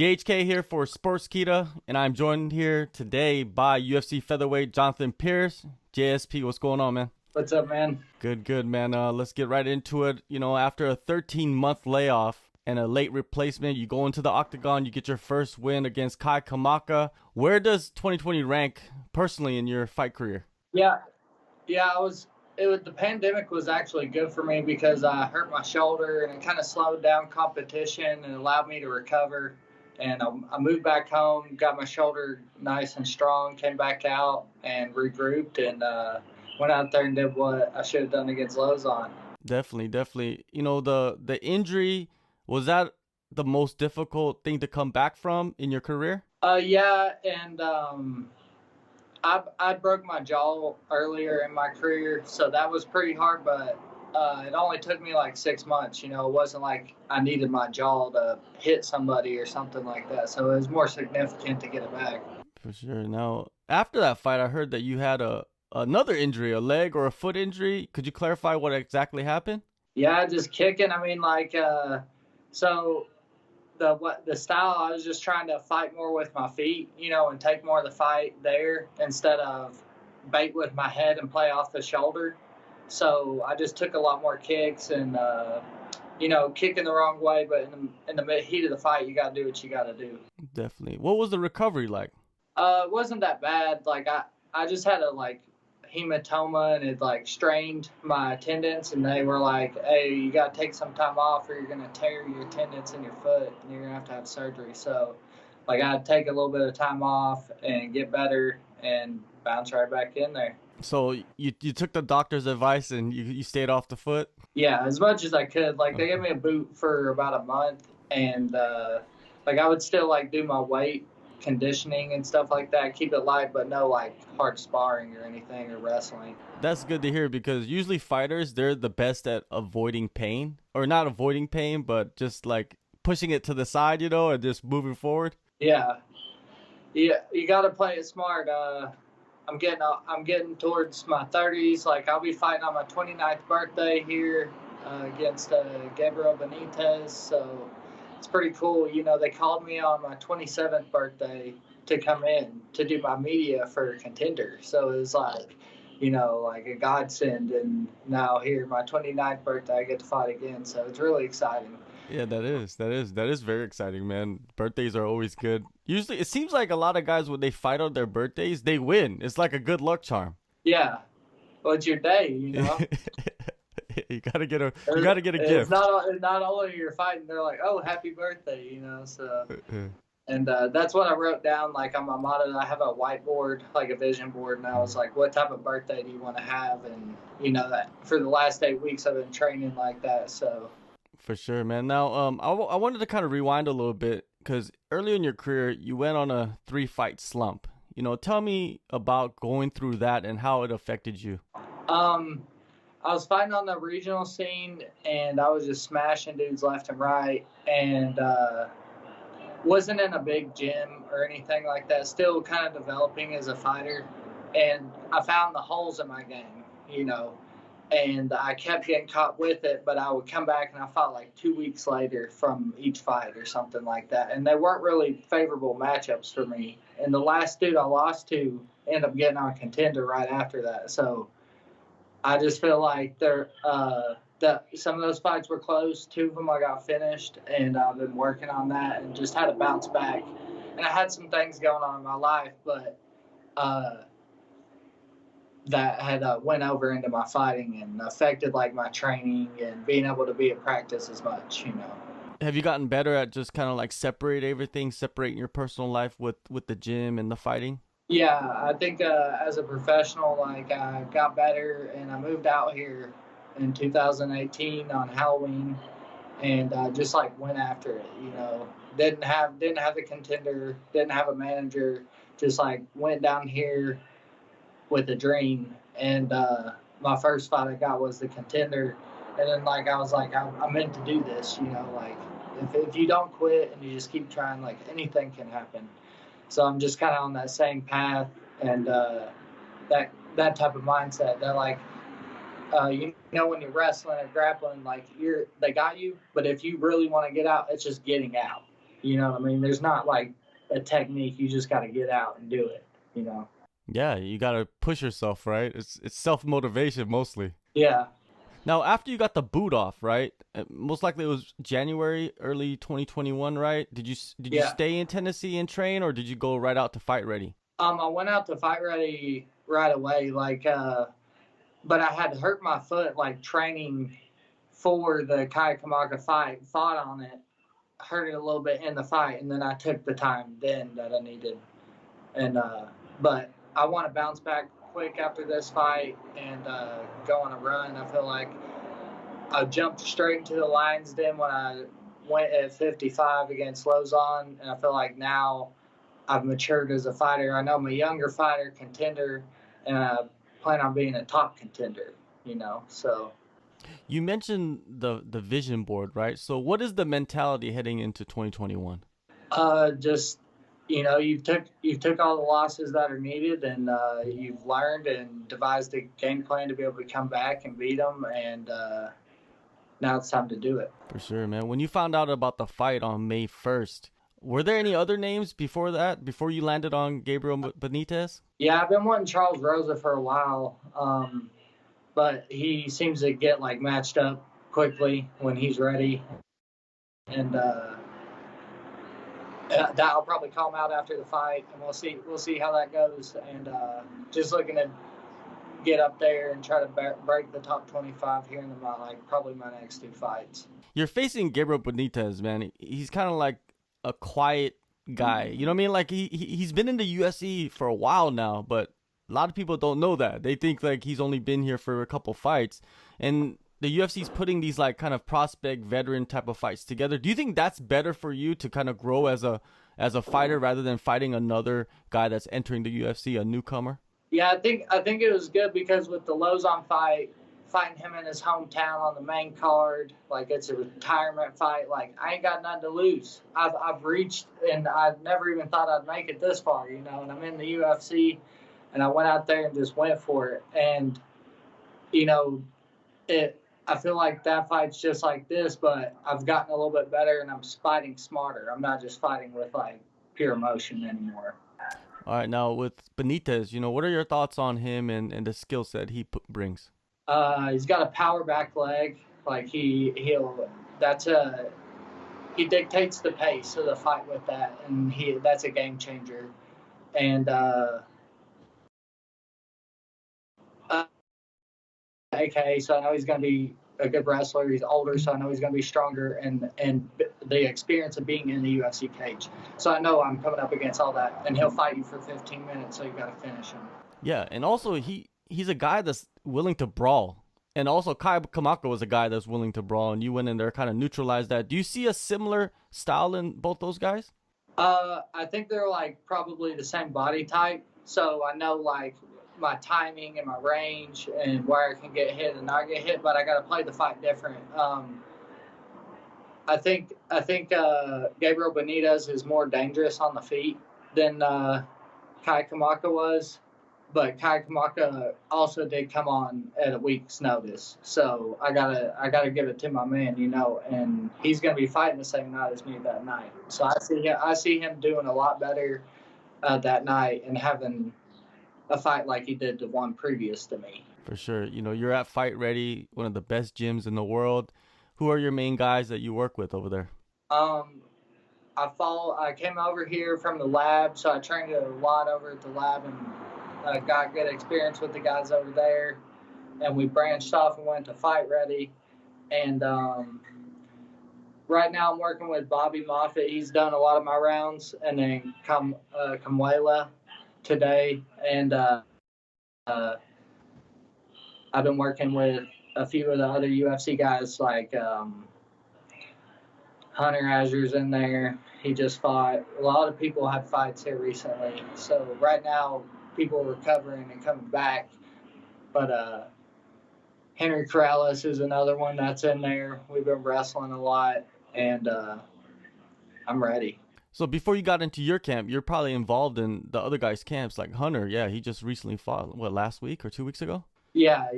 JHK here for Sportskeeda, and I'm joined here today by UFC featherweight Jonathan Pearce. JSP, what's going on, man? What's up, man? Good, man. Let's get right into it. You know, after a 13-month layoff and a late replacement, you go into the octagon, you get your first win against Kai Kamaka. Where does 2020 rank personally in your fight career? Yeah, the pandemic was actually good for me because I hurt my shoulder and it kind of slowed down competition and allowed me to recover. And I moved back home, got my shoulder nice and strong, came back out and regrouped, and went out there and did what I should have done against Lozon. Definitely. You know, the injury, was that the most difficult thing to come back from in your career? Yeah, and I broke my jaw earlier in my career, so that was pretty hard, but it only took me like 6 months. You know, it wasn't like I needed my jaw to hit somebody or something like that, so it was more significant to get it back. For sure. Now, after that fight, I heard that you had another injury, a leg or a foot injury. Could you clarify what exactly happened? Yeah, just kicking. I mean, so the style, I was just trying to fight more with my feet, you know, and take more of the fight there instead of bait with my head and play off the shoulder. So I just took a lot more kicks and, you know, kicking the wrong way. But in the heat of the fight, you got to do what you got to do. Definitely. What was the recovery like? It wasn't that bad. Like I just had a hematoma and it strained my tendons, and they were like, hey, you got to take some time off or you're going to tear your tendons in your foot and you're going to have surgery. So I had to take a little bit of time off and get better and bounce right back in there. So you took the doctor's advice and you stayed off the foot? Yeah, as much as I could. They gave me a boot for about a month, and I would still do my weight conditioning and stuff like that, keep it light, but no hard sparring or anything or wrestling. That's good to hear, because usually fighters, they're the best at avoiding pain, or not avoiding pain, but just pushing it to the side, you know, and just moving forward. Yeah, you got to play it smart. I'm getting towards my 30s. I'll be fighting on my 29th birthday here against Gabriel Benitez. So it's pretty cool. You know, they called me on my 27th birthday to come in to do my media for Contender. So it was a godsend. And now here, my 29th birthday, I get to fight again. So it's really exciting. Yeah, that is very exciting, man. Birthdays are always good. Usually, it seems like a lot of guys, when they fight on their birthdays, they win. It's like a good luck charm. Yeah, well, it's your day, you know. you gotta get a gift. It's not only you're fighting, they're like, oh, happy birthday, you know. So, and that's what I wrote down on my motto. I have a whiteboard, a vision board, and I was like, what type of birthday do you want to have? And you know that for the last 8 weeks I've been training like that, so. For sure, man. Now, I wanted to kind of rewind a little bit, because earlier in your career, you went on a 3-fight slump. You know, tell me about going through that and how it affected you. I was fighting on the regional scene, and I was just smashing dudes left and right, and wasn't in a big gym or anything like that. Still kind of developing as a fighter, and I found the holes in my game, you know. And I kept getting caught with it, but I would come back and I fought 2 weeks later from each fight or something like that. And they weren't really favorable matchups for me. And the last dude I lost to ended up getting on Contender right after that. So I just feel like some of those fights were close. 2 of them I got finished, and I've been working on that and just had to bounce back. And I had some things going on in my life, but that had went over into my fighting and affected my training and being able to be at practice as much, you know. Have you gotten better at just kind of separating your personal life with the gym and the fighting? Yeah, I think as a professional, I got better, and I moved out here in 2018 on Halloween, and just went after it, you know. Didn't have the Contender, didn't have a manager, just went down here with a dream, and my first fight I got was the Contender, and then I was I'm meant to do this, you know. If you don't quit and you just keep trying, anything can happen. So I'm just kind of on that same path, and that type of mindset that you know, when you're wrestling or grappling, they got you, but if you really want to get out, it's just getting out. You know what I mean? There's not like a technique. You just got to get out and do it, you know? Yeah, you gotta push yourself, right? It's self motivation mostly. Yeah. Now, after you got the boot off, right? Most likely it was January, early 2021, right? Did you Yeah. stay in Tennessee and train, or did you go right out to fight ready? I went out to fight ready right away, like, but I had hurt my foot, like, training for the Kai Kamaka fight, fought on it, hurt it a little bit in the fight, and then I took the time then that I needed. And but I want to bounce back quick after this fight and go on a run. I feel like I jumped straight into the Lions Den when I went at 55 against Lozon, and I feel like now I've matured as a fighter. I know I'm a younger fighter, contender, and I plan on being a top contender, you know, so. You mentioned the vision board, right? So what is the mentality heading into 2021? Just, you know, you took all the losses that are needed, and you've learned and devised a game plan to be able to come back and beat them, and now it's time to do it. For sure, man. When you found out about the fight on May 1st, were there any other names before that, before you landed on Gabriel Benitez? Yeah, I've been wanting Charles Rosa for a while, but he seems to get like matched up quickly when he's ready, and that I'll probably call him out after the fight, and we'll see how that goes, and just looking to get up there and try to break the top 25 here in probably my next 2 fights. You're facing Gabriel Benitez, man. He's kind of like a quiet guy. You know what I mean? Like he's been in the UFC for a while now, but a lot of people don't know that. They think like he's only been here for a couple fights, and the UFC's putting these like kind of prospect veteran type of fights together. Do you think that's better for you to kind of grow as a fighter rather than fighting another guy that's entering the UFC, a newcomer? Yeah, I think it was good because with the Lozon fight, fighting him in his hometown on the main card, like it's a retirement fight. Like I ain't got nothing to lose. I've reached, and I never even thought I'd make it this far, you know. And I'm in the UFC, and I went out there and just went for it. And you know, I feel like that fight's just like this, but I've gotten a little bit better, and I'm fighting smarter. I'm not just fighting with like pure emotion anymore. All right, now with Benitez, you know, what are your thoughts on him and the skill set he brings? He's got a power back leg. Like he dictates the pace of the fight with that, and that's a game changer. And AKA, so I know he's going to be a good wrestler. He's older, so I know he's going to be stronger, and the experience of being in the UFC cage. So I know I'm coming up against all that, and he'll fight you for 15 minutes, so you got to finish him. Yeah, and also he's a guy that's willing to brawl. And also Kai Kamaka was a guy that's willing to brawl, and you went in there, kind of neutralized that. Do you see a similar style in both those guys? I think they're like probably the same body type, so I know like my timing and my range and where I can get hit and not get hit, but I got to play the fight different. I think Gabriel Benitez is more dangerous on the feet than Kai Kamaka was, but Kai Kamaka also did come on at a week's notice, so I gotta give it to my man, you know, and he's gonna be fighting the same night as me that night. So I see him doing a lot better that night and having a fight like he did the one previous to me. For sure. You know, you're at Fight Ready, one of the best gyms in the world. Who are your main guys that you work with over there? I came over here from the lab, so I trained a lot over at the lab and got good experience with the guys over there. And we branched off and went to Fight Ready. And right now I'm working with Bobby Moffitt. He's done a lot of my rounds. And then Kamwela today. And I've been working with a few of the other UFC guys, like Hunter Azur's in there. He just fought. A lot of people had fights here recently. So right now, people are recovering and coming back. But Henry Corrales is another one that's in there. We've been wrestling a lot, and I'm ready. So before you got into your camp, you're probably involved in the other guys' camps, like Hunter. Yeah, he just recently fought, last week or 2 weeks ago? Yeah.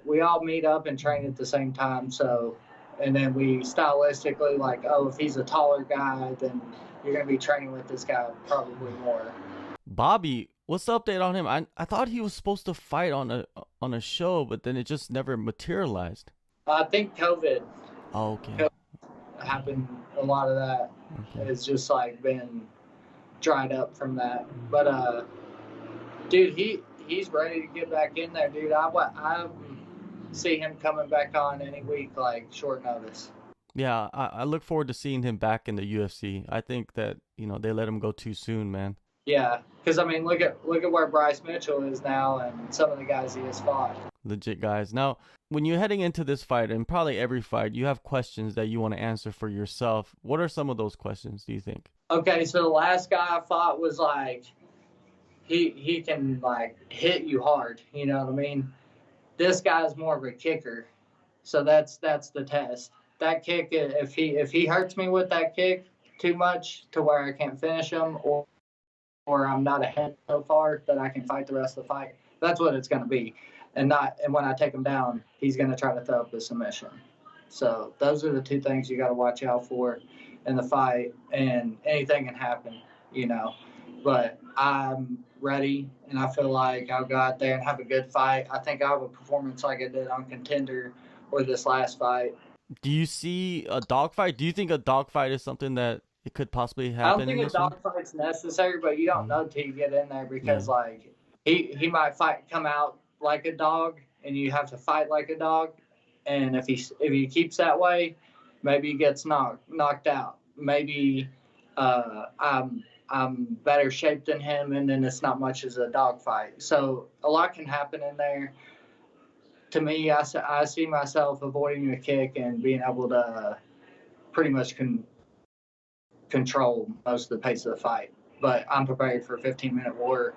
We all meet up and train at the same time. So And then we stylistically, like, oh, if he's a taller guy, then you're going to be training with this guy probably more. Bobby, what's the update on him? I thought he was supposed to fight on a show, but then it just never materialized. I think COVID. Oh, okay. COVID happened. A lot of that. Okay. It's just like been dried up from that. But dude, he's ready to get back in there, dude. I see him coming back on any week, like short notice. Yeah, I look forward to seeing him back in the UFC. I think that, they let him go too soon, man. Yeah, because I mean, look at where Bryce Mitchell is now, and some of the guys he has fought. Legit guys. Now, when you're heading into this fight, and probably every fight, you have questions that you want to answer for yourself. What are some of those questions, do you think? Okay, so the last guy I fought was like, he can like hit you hard. You know what I mean? This guy's more of a kicker, so that's the test. That kick, if he hurts me with that kick too much to where I can't finish him, or I'm not ahead so far that I can fight the rest of the fight, that's what it's going to be. And when I take him down, he's going to try to throw up a submission. So those are the two things you got to watch out for in the fight, and anything can happen, But I'm ready, and I feel like I'll go out there and have a good fight. I think I'll have a performance like I did on Contender or this last fight. Do you see a dogfight? Do you think a dogfight is something that it could possibly happen? I don't think a dogfight's necessary, but you don't know till you get in there because, like, he might come out like a dog, and you have to fight like a dog. And if he keeps that way, maybe he gets knocked out. Maybe I'm better shaped than him, and then it's not much as a dogfight. So a lot can happen in there. To me, I see myself avoiding a kick and being able to pretty much control most of the pace of the fight. But I'm prepared for a 15-minute war.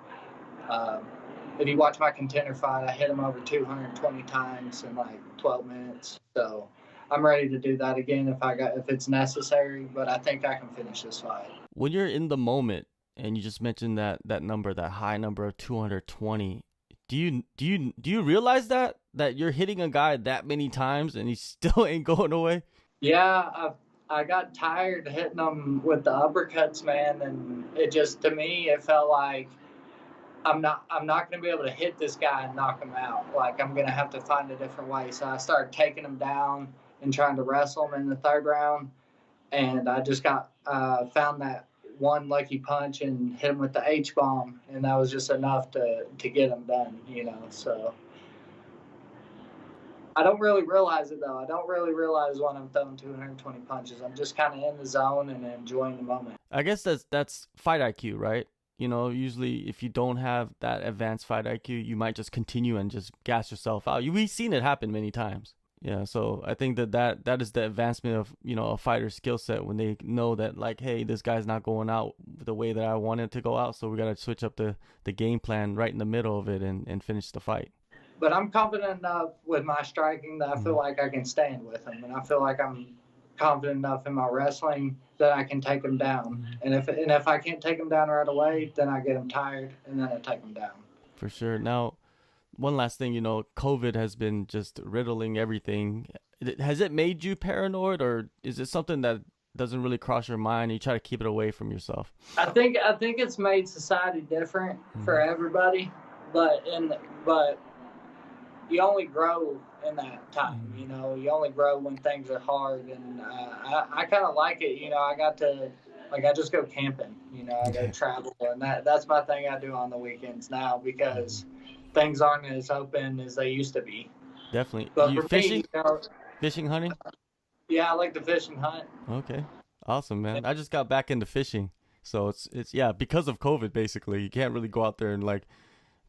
If you watch my Contender fight, I hit him over 220 times in like 12 minutes. So I'm ready to do that again if it's necessary. But I think I can finish this fight. When you're in the moment, and you just mentioned that number, that high number of 220, do you realize that you're hitting a guy that many times and he still ain't going away? Yeah, I got tired hitting him with the uppercuts, man, and it just, to me, it felt like I'm not going to be able to hit this guy and knock him out. Like, I'm going to have to find a different way. So I started taking him down and trying to wrestle him in the third round, and I just found that one lucky punch and hit him with the H-bomb, and that was just enough to get him done, so. I don't really realize it, though. I don't really realize when I'm throwing 220 punches. I'm just kind of in the zone and enjoying the moment. I guess that's fight IQ, right? Usually if you don't have that advanced fight IQ, you might just continue and just gas yourself out. We've seen it happen many times. Yeah, so I think that is the advancement of, a fighter's skill set when they know that, like, hey, this guy's not going out the way that I want it to go out, so we got to switch up the game plan right in the middle of it and finish the fight. But I'm confident enough with my striking that I feel like I can stand with him, and I feel like I'm confident enough in my wrestling that I can take him down. And if I can't take him down right away, then I get him tired, and then I take him down. For sure. Now, one last thing, COVID has been just riddling everything. Has it made you paranoid, or is it something that doesn't really cross your mind and you try to keep it away from yourself? I think it's made society different for everybody, but you only grow in that time, you only grow when things are hard, and I kind of like it, I just go camping, I go travel, and that's my thing I do on the weekends now, because things aren't as open as they used to be. Definitely. But you for fishing? me, Fishing, hunting? Yeah, I like to fish and hunt. Okay. Awesome, man. I just got back into fishing. So it's because of COVID, basically. You can't really go out there and like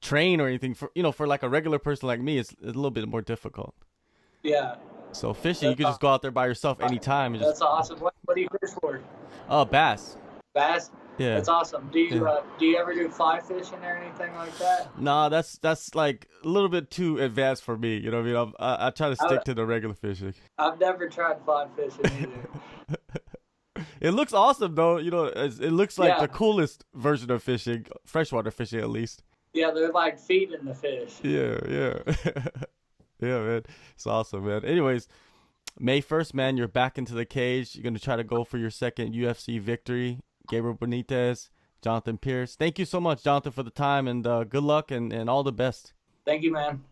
train or anything for like a regular person like me. It's a little bit more difficult. Yeah. So fishing, you can just go out there by yourself anytime. That's awesome. What do you fish for? Bass. Bass? Yeah. That's awesome. Do you ever do fly fishing or anything like that? Nah, that's like a little bit too advanced for me. You know what I mean? I try to stick to the regular fishing. I've never tried fly fishing either. It looks awesome though. It looks like the coolest version of fishing, freshwater fishing at least. Yeah, they're like feeding the fish. Yeah. Yeah, man. It's awesome, man. Anyways, May 1st, man, you're back into the cage. You're going to try to go for your second UFC victory. Gabriel Benitez, Jonathan Pearce. Thank you so much, Jonathan, for the time, and good luck and all the best. Thank you, man.